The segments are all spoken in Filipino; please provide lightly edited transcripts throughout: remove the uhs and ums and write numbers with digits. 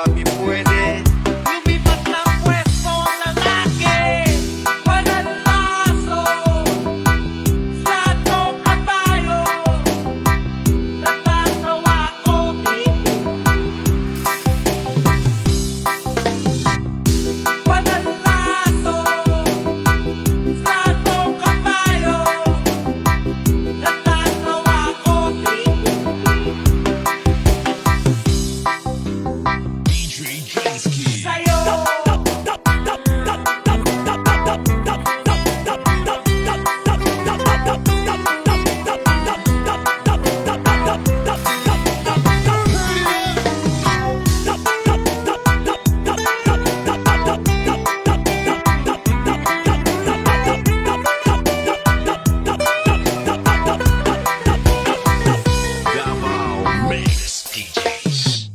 papi puede. Lumipat ng pwesto ang lalaki, walang laso, satong kabayo, natatawa ko. Walang laso, satong kabayo, natatawa ko. Sa'yo Davao Mix DJs.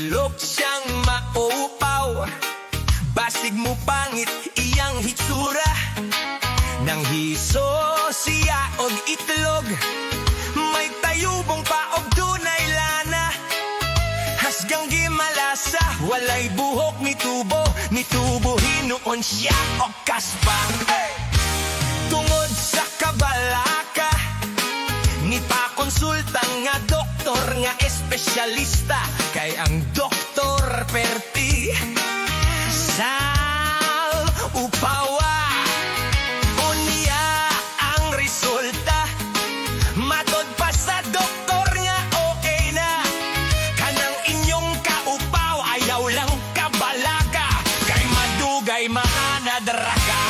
Bulok siyang maupaw, basig mo pangit iyang hitsura. Nang hiso siya og itlog, may tayubong pa og dunay lana. Hasgang gimalasa, walay buhok ni tubo, hinuon siya og kaspa. Tungod sa kabalaka, ni pa-konsulta nga doktor nga espesyalista. Kay ang doktor perti sa upawa. Unya ang resulta, matod pa sa doktor nga okay na. Kanang inyong kaupaw, ayaw lang kabalaka. Kay madugay mga nadraka.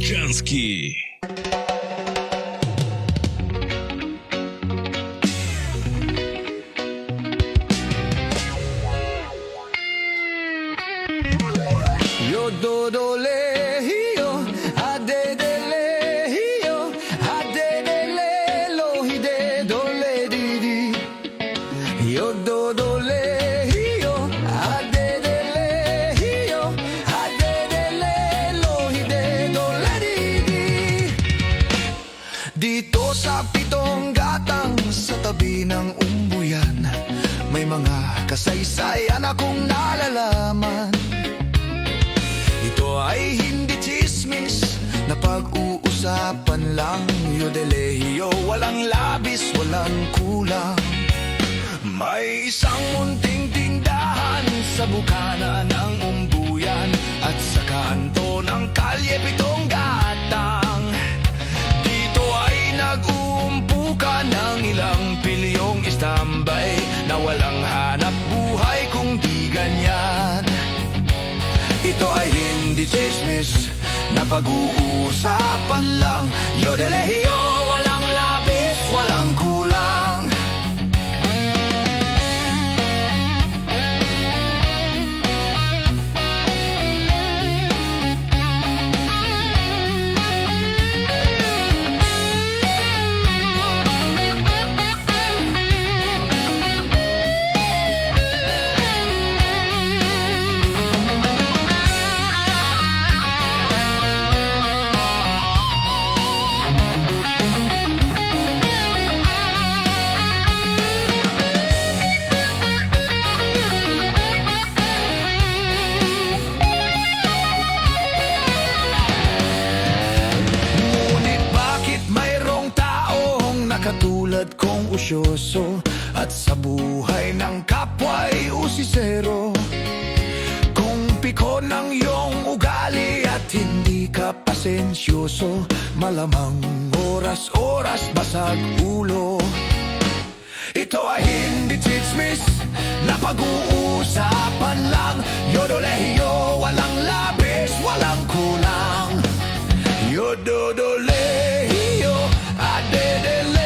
Jansky. Yo do do le hi yo, a de le hi yo, a de le lo hi de do le di di. Yo do do le hi yo, a de le hi yo, a de le lo hi de do le di di. Dito sa pitong gatang sa tabi ng umbuyan, may mga kasaysayan akong nalalaman. Ito ay hindi chismis na pag-uusapan lang. Yodelehiyo, walang labis, walang kulang. May isang munting tindahan sa bukana ng umbuyan at sa kanto ng kalye pitong gatang. Dito ay nag-uumpukan ng ilang pilyong istambay na walang hanap buhay kung di ganyan. Ito ay hindi chismis na pag-uusapan lang. Yodelehiyo, walang labis, walang kulang. Katulad kong usyoso at sa buhay ng kapwa'y usisero. Kung piko ng iyong ugali at hindi ka pasensyoso, malamang oras-oras basag ulo. Ito ay hindi chismis na pag-uusapan lang. Yodolehiyo, walang labis, walang kulang. Yododolehiyo, adedele.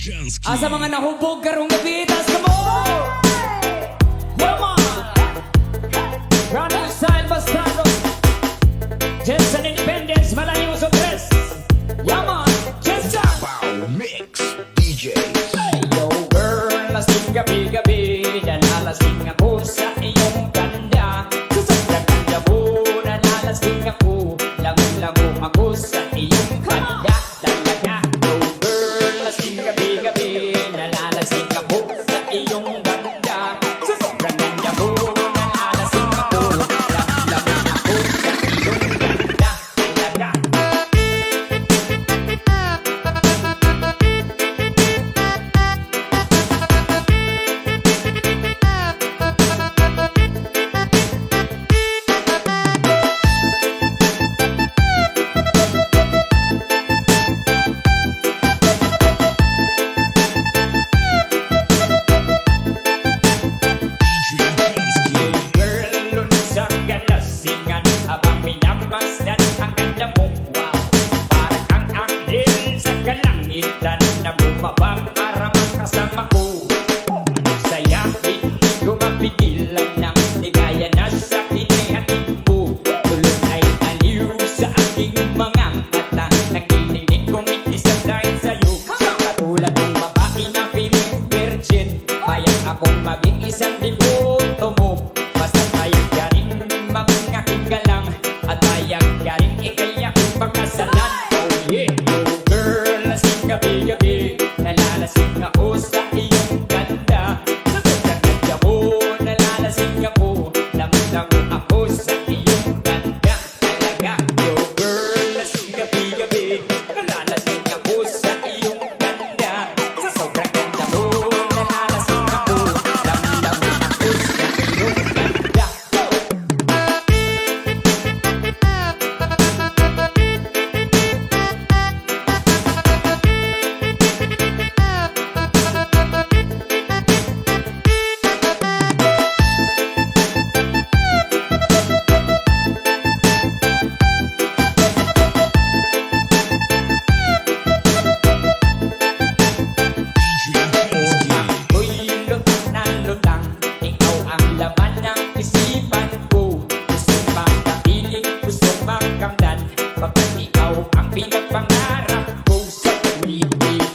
Jansky. Asa mga nahubog karong gabi, tas ka mo! Come on! Brand new style, Bastardos! Jensen Independence, malayo sa press! Yaman! Jensen! Wow Mix DJs. Yo girl, lasing gabi-gabi, nalalasing ako sa iyong ganda. Sa sobrang ganda mo, nalalasing ako, lago-lago ako sa iyong ganda. Talaga, yo girl, lasing gabi-gabi, nalalasing ako sa iyong ganda. Sa sobrang ganda mo, nalalasing ako, lago-lago ako sa iyong ganda. Talaga. Girl, lunes sa galasingan, abang minamasdan ang ganda mo. Wow, parang ang anghel sa kalangitan na bumabang para makasama ko. Ang saya, hindi ko mapigilan ng ligaya na sa kinihatid mo. Tulog ay aliw sa aking mga mata, nakikinig kong itisang dahil sa'yo. Sa katulad ng babae na piling virgin, payag akong maging isang devoto mo. Basta payag ka rin mag-aking galang, at payag ka rin ikay aking pagkasalan. Oh yeah, yo girl, lasing gabi-gabi, nalalasing ako sa iyong ganda. Sa sobrang ganda mo, nalalasing ako, lamang ako sa iyong ganda. Talaga, yo girl, lasing gabi-gabi, nalalasing ako sa iyong ganda. Sa sobrang ganda mo, nalalasing ako, lamang ako sa iyong ganda. Ako'y lutang na lutang, ikaw ang laman ng isipan ko. Gustong makapiling, gustong makamdan, pagkat ikaw ang pinagpangarap ko. Sa tuwid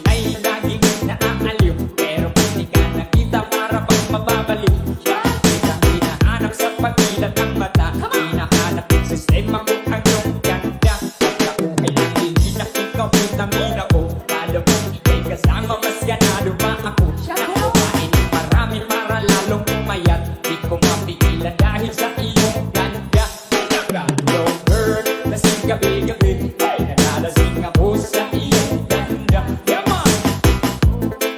ay laging naaaliw, pero pag di ka nakita para bang mababaliw. Kitang hinahanap sa pagilan ng mata, hinahanap yung sistema ko ang iyong ganda. At ako ay nanginginig na ikaw vitamina ko, lalo pag ikay kasama mas ganado pa ako. Kumain ng marami para lalong umayat, di ko mapigilan dahil sa iyong ganda. Talaga, yo girl, lasing gabi-gabi, ay nalalasing ako sa iyong ganda. Yaman!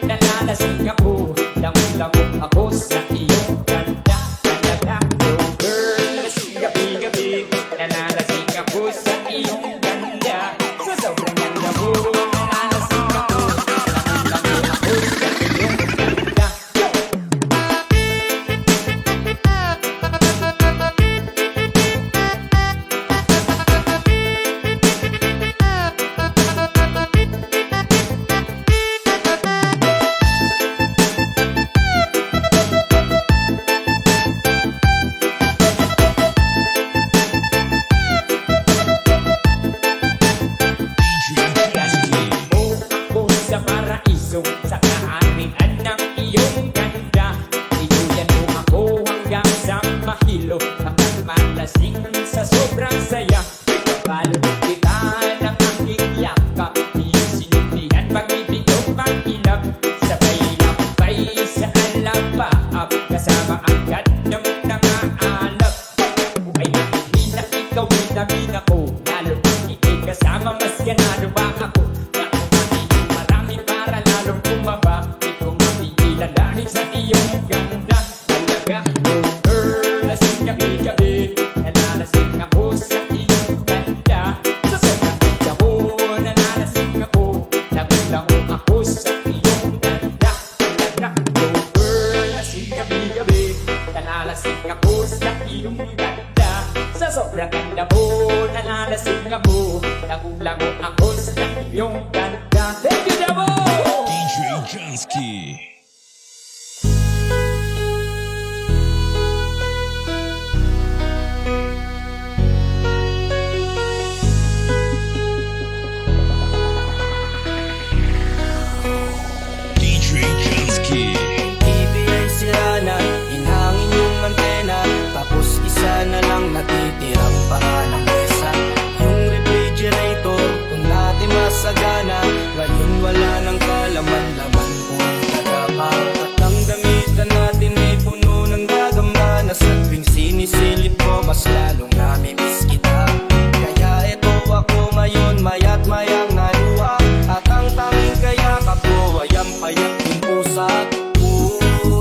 Nalalasing ako, lamang ako sa iyong ganda. Talaga, yo girl, lasing gabi-gabi, nalalasing ako sa iyong ganda. Sa sobrang ganda mo, nalalasing ako, lamang ako sa iyong ganda. Yo! O ako sa paraiso, sa kaanihan ng iyong ganda. Inuyan mo ako hanggang sa mahilo, hanggang malasing sa sobrang saya. Ipapalo kita ng aking yakap, iyong sinundihan pag-ibig o pag-ilap. Sabay lakbay sa alapaap, kasama ang ganda mong nangaalap. Ako ay nakihina, ikaw vitamina ko, lalo pag ikay kasama mas ganado pa ako. Marami para lalong bumaba, di ko mapigilan dahil sa iyong ganda. Talaga, yo girl, lasing gabi-gabi, nalalasing ako sa iyong ganda. Sa sobrang ganda mo, nalalasing ako, lago-lago ako sa iyong ganda. Talaga, yo girl, lasing gabi-gabi, nalalasing ako sa iyong ganda. Sa sobrang ganda mo, nalalasing ako, lago-lago ako sa iyong ganda. Thank you, Dabo! DJ Jansky. DJ Jansky. TV ay sira na, inhangin yung antena, tapos isa na lang natitirang paa ng mesa. Yung refrigerator, kung dati masagana, ngayon wala nang kalaman-laman kung tagapang. At ang damitan natin ay puno ng gagamba, na sa tuwing sinisilip ko, mas lalong namimiss kita. Kaya eto ako ngayon, maya't mayang naluha, at ang tanging kaya ko ay ang payat ng pusa.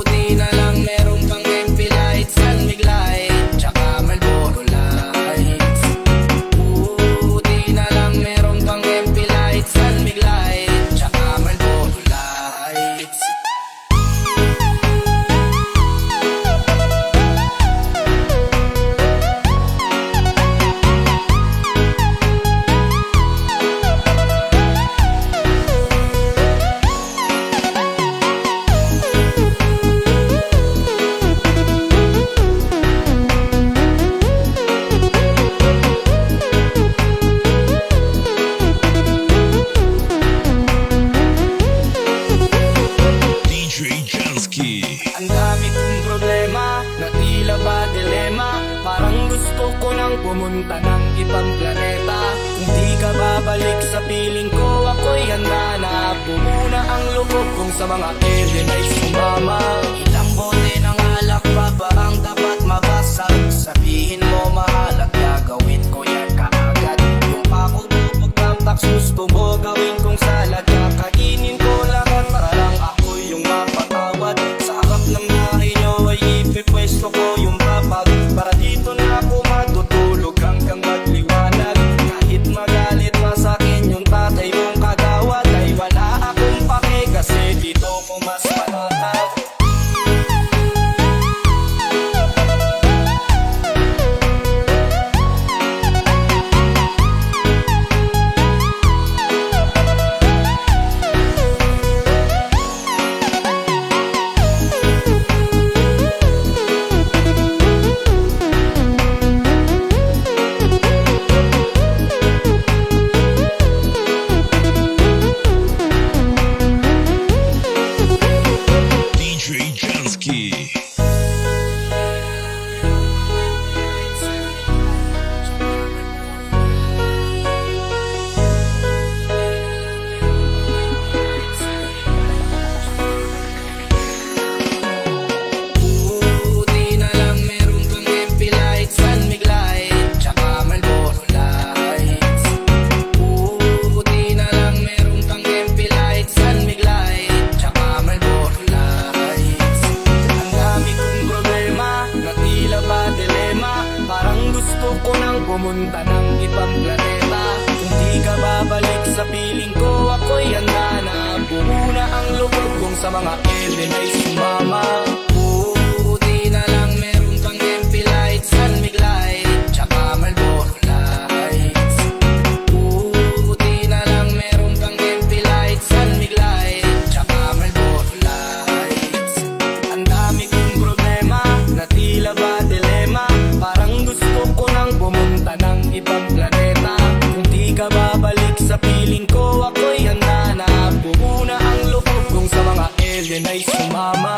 Di na lang meron pang MP lights, Sunmig light, tsaka Marlboro lights. Di na lang meron pang MP lights, Sunmig light, tsaka Marlboro lights. DJ Jansky. Ang dami kong problema, na tila ba dilema, parang gusto ko nang pumunta ng ibang planeta. Kung di ka babalik sa piling ko, ako'y handa na bumuna ang loob kong sa mga alien ay sumama. Ilang bote ng alak pa ba ang dapat mabasag? Sabihin mo mahal at gagawin ko yan kaagad. Yung pakububog ng tax, gusto mo gawin kong salad, kakainin ko lahat para lang ako yung mapatawad. Sa harap ng bahay nyo ay ipipwesto ko yung papag, para dito na ako matutulog hanggang magliwanag. Kahit magalit pa sa'kin yung tatay mong kagawad, ay wala akong pake kasi dito ko mas panatag. DJ Jansky. Di na lang meron kang MP lights, Sunmig light, tsaka Marlboro lights. Di na lang meron kang MP lights, Sunmig light, tsaka Marlboro lights. Ang dami kong problema, na tila ba dilema, parang gusto ko nang pumunta ng ibang planeta. Kung di ka babalik sa piling ko, ako'y handa na bumuna ang loob kong sa mga alien ay sumama. Di na lang meron pang MP lights, Sunmig light, tsaka Marlboro lights. Di na lang meron pang MP lights, Sunmig light, tsaka Marlboro lights. Ang dami kong problema, na tila ba dilema, parang gusto ko nang pumunta ng ibang planeta. Kung di ka babalik sa piling ko, ako'y handa na bumuna ang loob kong sa mga alien ay sumama.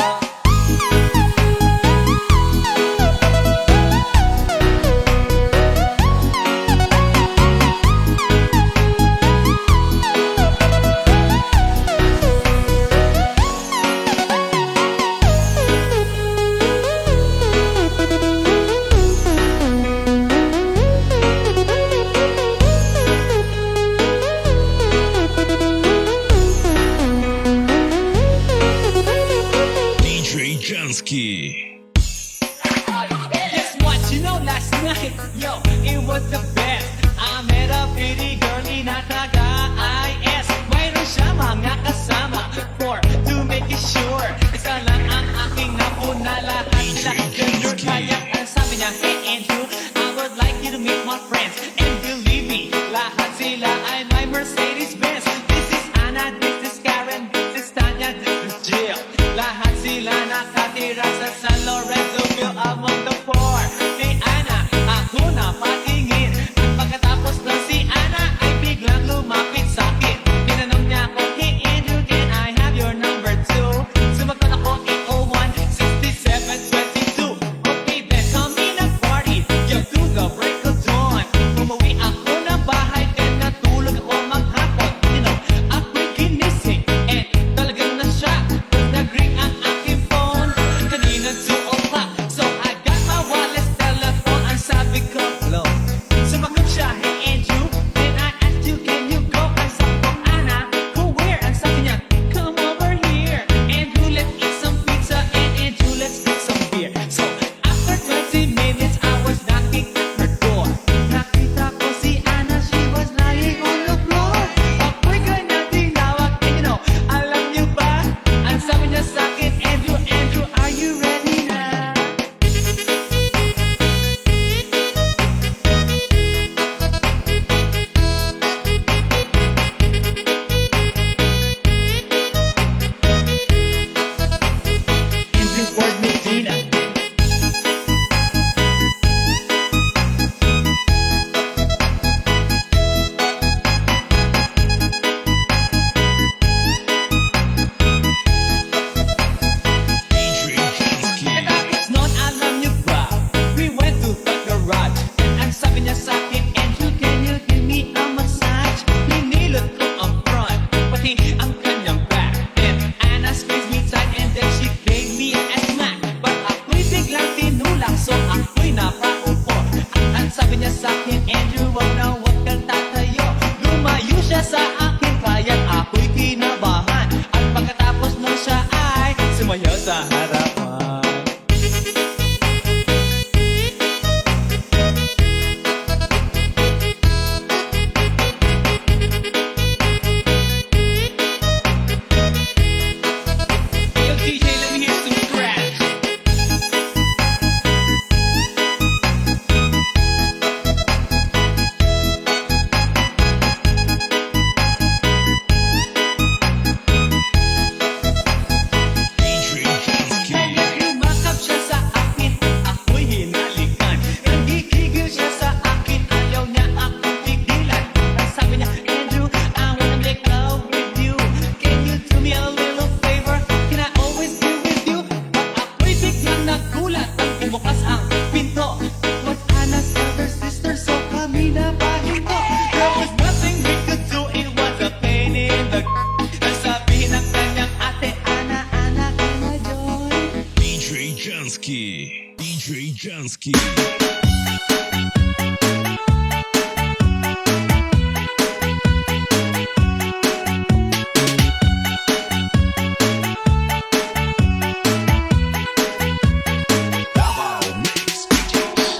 Janski.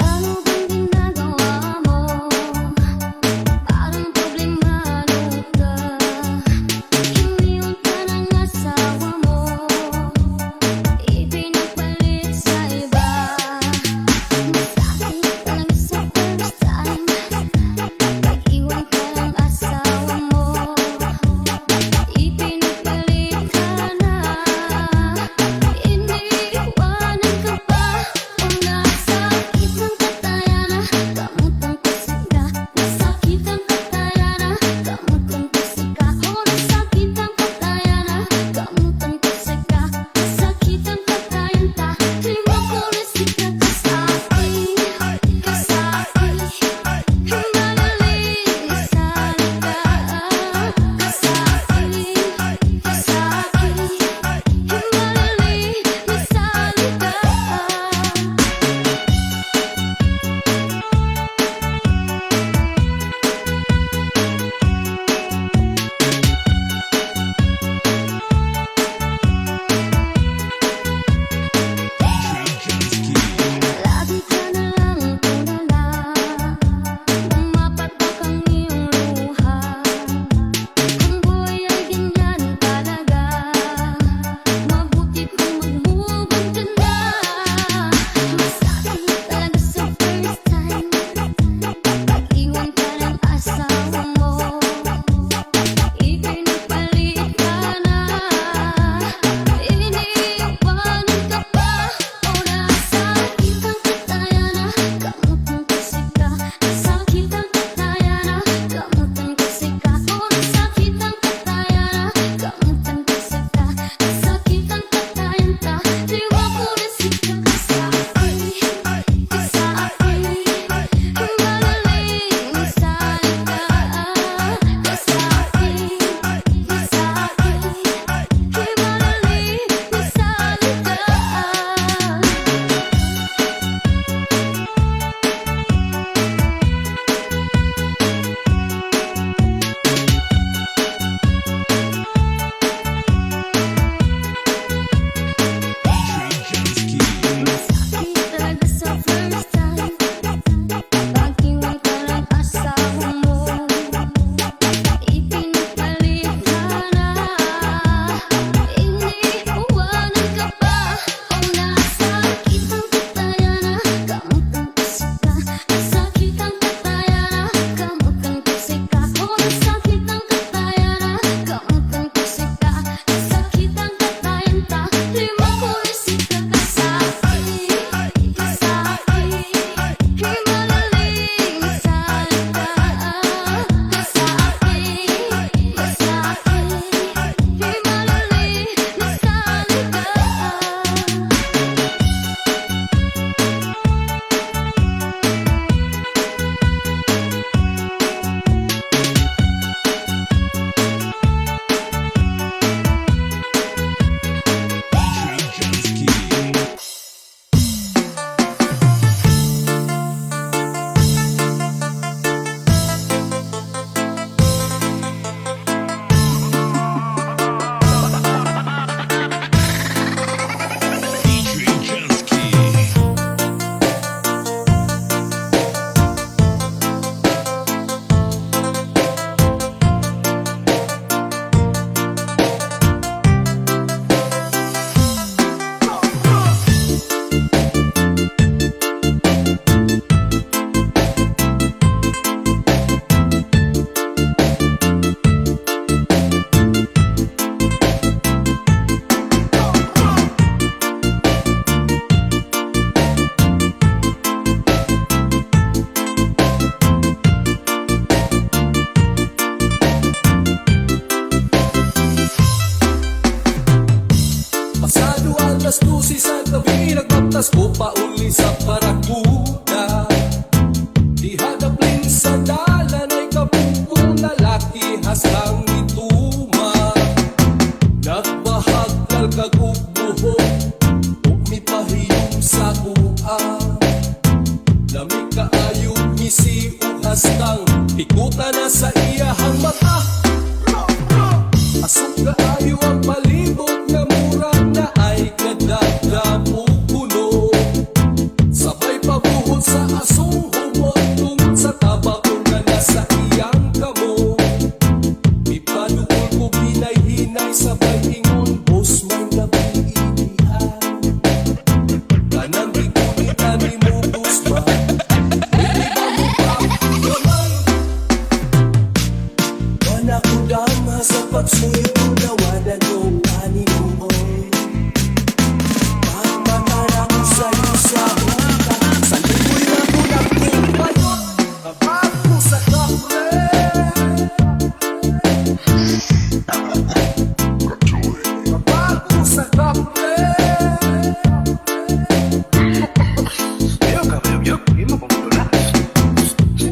Ano bang ginagawa mo? Parang problemado ka. Iniwan ka ng asawa mo. Ipinagpalit sa iba. Masakit lang sa first time. Pag-iwan ka ng asawa mo. Ipinagpalit ka na. Iniiwanan ka pa. O nasakit ang katayana, gamutang kusika. Nasakit ang katayana, gamutang kusika. O nasakit ang katayana, gamutang kusika. Nasakit ang katayanta, lima ko nasika ka sa akin. Ka sa akin, himalaling salita. Ka sa akin, ka sa akin, himalaling salita. Lagi ka na lang tulala, pumapatak ang iyong luha. Kung buhay ay ganyan talaga, mabuti kung mag-move on ka na. Masakit talaga sa first time, pag-iwan ka ng asawa mo. Ipinagpalit ka na, iniiwanan ka pa. O nasakit ang katayana, gamutang kusika. Nasakit ang katayana, gamutang kusika. O nasakit ang katayana, gamutang kusika. Nasakit ang katayanta, liwa ko nasika ka sa akin. Ka sa akin, himalaling salita. Ka sa akin, ka sa akin, himalaling salita. Masakit talaga sa first time, pag-iwan ka ng asawa mo. Ipinagpalit ka na, iniiwanan ka pa. O nasakit ang katayana, gamutang kusika. Nasakit ang katayana, gamutang kusika. O nasakit ang katayana, gamutang kusika. Nasakit ang katayanta, lima ko nasika ka sa akin. Ka sa akin, himalaling salita. Ka sa akin, himalaling salita. Pasado alas 12 sa gabi, nagbatas ko pa uli sa Parakuda. Di hadaplin sa dalan ay kapugong lalaki hasang ituma. Nagbahag kag buhok, ug mipahiyong sa kuan. Buta na sa iyahang mata. Asok kaayo ang palibot nga mura na ay kadagdamo kuno. Sabay pabuhol sa asong humot tungod sa tabako nga nasa iyang kamo. Ipanuol ko binay-hinay sabay ingon, boss may nabilihan. Kanang ikulitan ni mo boss ba? Pwede ba mo pagkaman? Wala ko dama sa pagsuyo ko na wala kong kaninuon. Pagmamara ko sa'yo sa buka, sa liboy na ko nagkumpayot. Kapag ko sa kapre. Kapag ko sa kapre.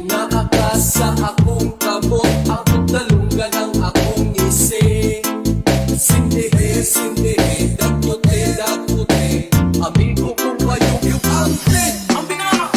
Nakakasa akong kamot, akong talunggan ang akong isi. Sindihe, sindihe, dapote, dapote. Amigo kong kayog-yog ante. Ang binara!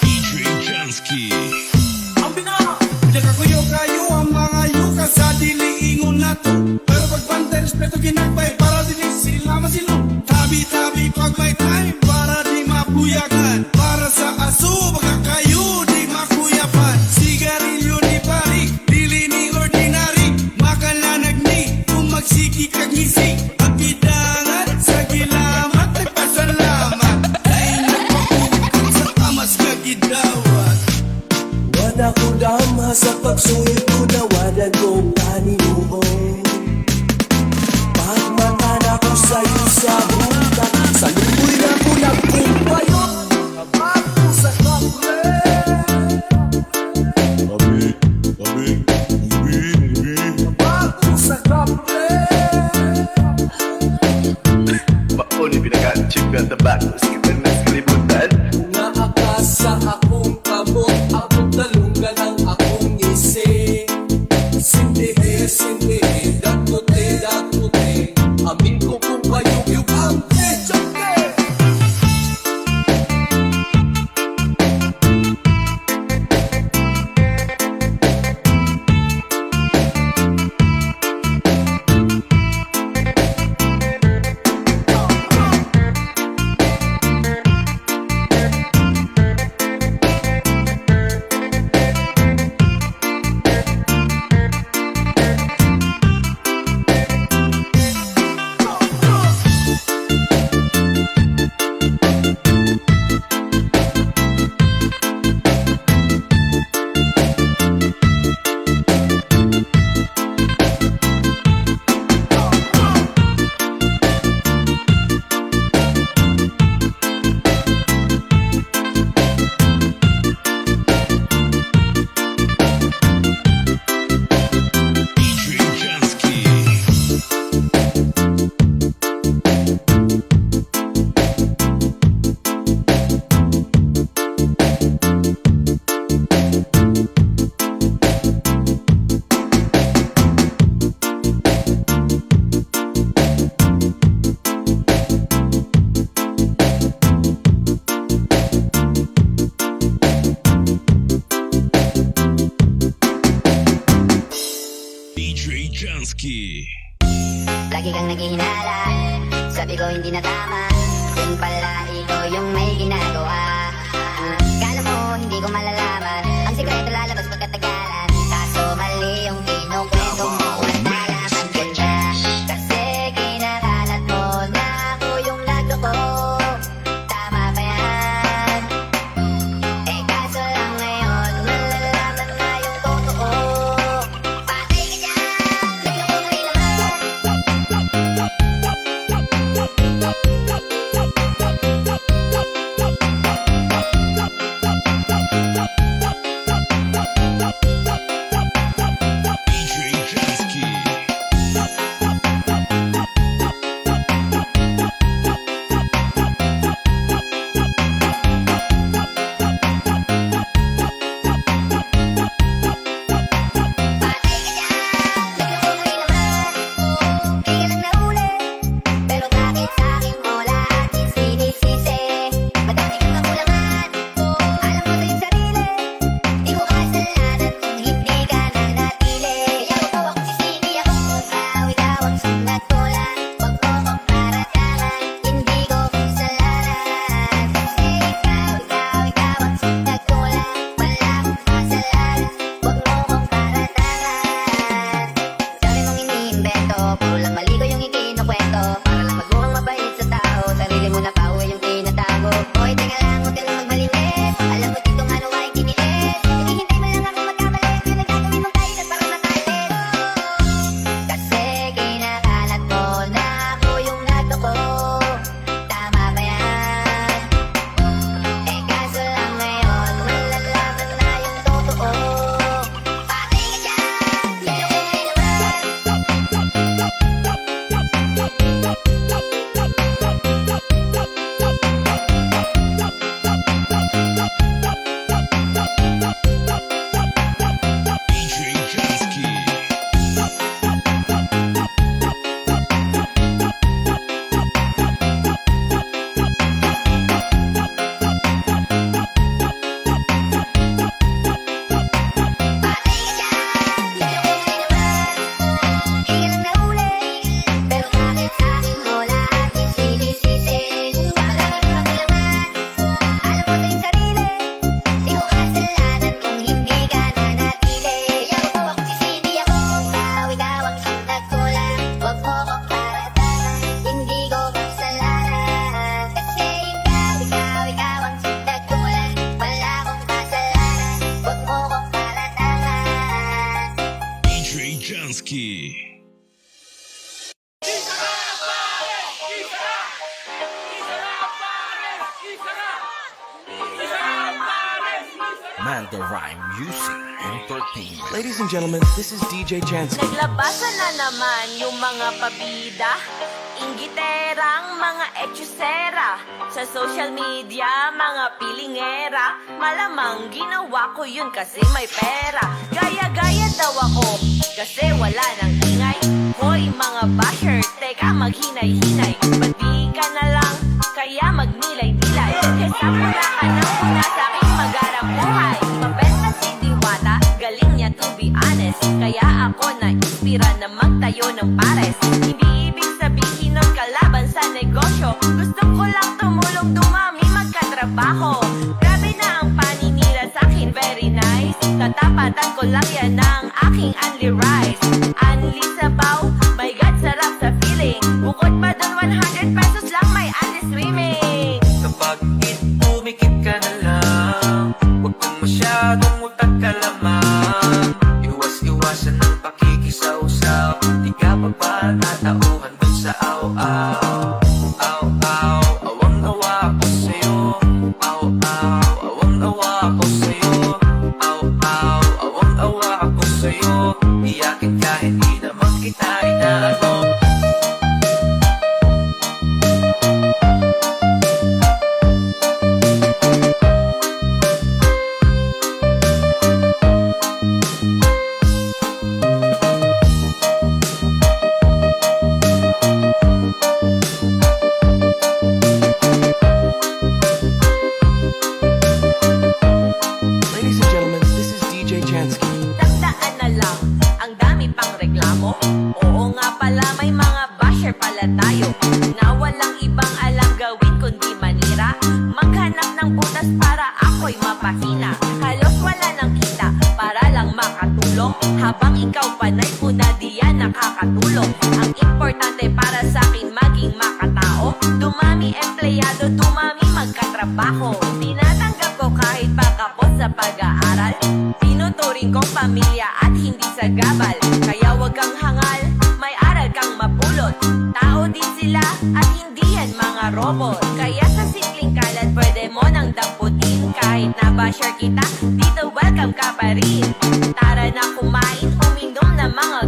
DJ Jansky. Ang binara, jaga kuyo kayo ang mga yuka sa diliingon nato. Pero pag bantay respeto ginagbay para dili sila masilong. Tabi-tabi pag may time para di mapuyakan. Para sa aso baka kayo di makuyapan. Sigarilyo ni pari, dili ni ordinary. Makalanag ni kung magsiki kag ngisi. Ang kidangan sa gilamat nagpasalamat. Ay nagpakukan sa tamas kag gidawat. Wala ko dama sa pagsuyo ko na wala kong kaninuon. Pagmana ko sa'yo sa buka, sa liboy na ko nagkumpayot. Kapag ko sa kapre. Kapag ko sa kapre. Baon yung pinaka-chip ka sa back. Kita na sa kalibutan. Nakakasa akong kamot, akong talunggan ang akong isi. Sindihe, sindihe, dapote, dapote. Amigo kong kayog-yog ante. Choke! DJ Jansky. DJ Jansky. Lagi kang naghihinala, sabi ko hindi na tama. Yun pala ikaw yung may ginagawa. Kala mo hindi ko malalaman, ang sikreto lalabas pagkatagalan. Kaso mali yung kinukwento mo at nalaman ko na. Kasi kinakalat mo na ako DJ Jansky. Pero bakit sa'kin mo lahat yung sinisisi? Madami kang kakulangan, alam mo sa iyong sarili. Di ko kasalanan kung hindi ka nanatili. Ikaw ko ako sisini ako, ikaw ang sunat ko lang. Huwag mo kong paratangan, hindi ko kasalanan. Kasi ikaw ang sunat ko lang. Wala akong kasalanan, huwag mo kong paratangan. Sabi mong iniimbento, puro lang mali ko yung ikinukwento. Para lang magmukhang mabait sa tao, sarili mo na pauwi yung tinatago. Hoy, teka lang, huwag ka lang magmalinis. Alam mo dito nga nung aking tiniis. Hinihintay mo lang ako magkamali, yung nagkagawin mong tayo at parang nakalit. Kasi kinakalat mo na ako yung lato ko. Tama ba yan? Eh kaso lang ngayon, malalaman na yung totoo. Patay ka dyan, sino ko naman? DJ Jansky. Patay ka dyan, sino ko naman? Ikaw lang nahuli, pero bakit sa'kin mo lahat yung sinisisi? Madami kang kakulangan, alam mo sa iyong sarili. Di ko kasalanan kung hindi ka nanatili. Ikaw ko ako sisini ako, ikaw ang sunat ko lang. Huwag mo kong paratangan, hindi ko kasalanan. Kasi ikaw ang sunat ko lang. Wala akong kasalanan, huwag mo kong paratangan. DJ Jansky. Mandarine Music Entertainment. Ladies and gentlemen, this is DJ Jansky. Naglabasan na naman yung mga pabida, inggiterang mga etchusera. Sa social media, mga pilingera. Malamang ginawa ko yun kasi may pera. Gaya-gaya daw ako kasi wala nang ingay. Hoy mga basher, teka maghinay-hinay. Ba't di ka na lang kaya magnilay-nilay? Kesa muna ka na muna sa aking magarang buhay. Mabenta si Diwata, galing niya to be honest. Kaya ako na-inspira na magtayo ng pares. Hindi ibig sabihin nun kalaban sa negosyo. Gusto ko lang tumulong dumami magkatrabaho. Grabe na ang paninira sa'kin, very nice. Tatapatan ko lang yan ng aking unli rice. Unli sabaw, my God, sarap sa feeling. Bukod pa dun 100 pesos lang may unli swimming. Kapag tumikip ka na lang, huwag kang masyadong utak ka lamang. Iwas-iwasan ang pakikisaw-saw, di ka pa ba natauhan dun sa aw-aw? Aw-aw, awang-awa ako sa'yo. Aw-aw, awang-awa ako sa'yo. Aw-aw, awang-awa ako sa'yo. Iyakin ka, hindi naman kita inaano. Ladies and gentlemen, this is DJ Jansky. Tandaan na lang, ang dami pang reklamo. Oo nga pala, may mga basher pala tayo na walang ibang alam gawin kundi manira. Maghanap ng butas para ako'y mapahina. Halos wala nang kita para lang makatulong. Habang ikaw panay puna diyan nakakatulong. Ang importante para sa akin maging makatao. Dumami empleyado, dumami magkatrabaho. Tinatanggap ko kahit pakapos sa pag-aaral. Tinuturing kong pamilya at hindi sa gabal. Kaya wag kang hangal, may aral kang mapulot. Tao din sila at hindi yan mga robot. Kaya sa simpleng kalat pwede mo nang damputin. Kahit na basher kita, dito welcome ka pa rin. Tara na kumain, uminom na mga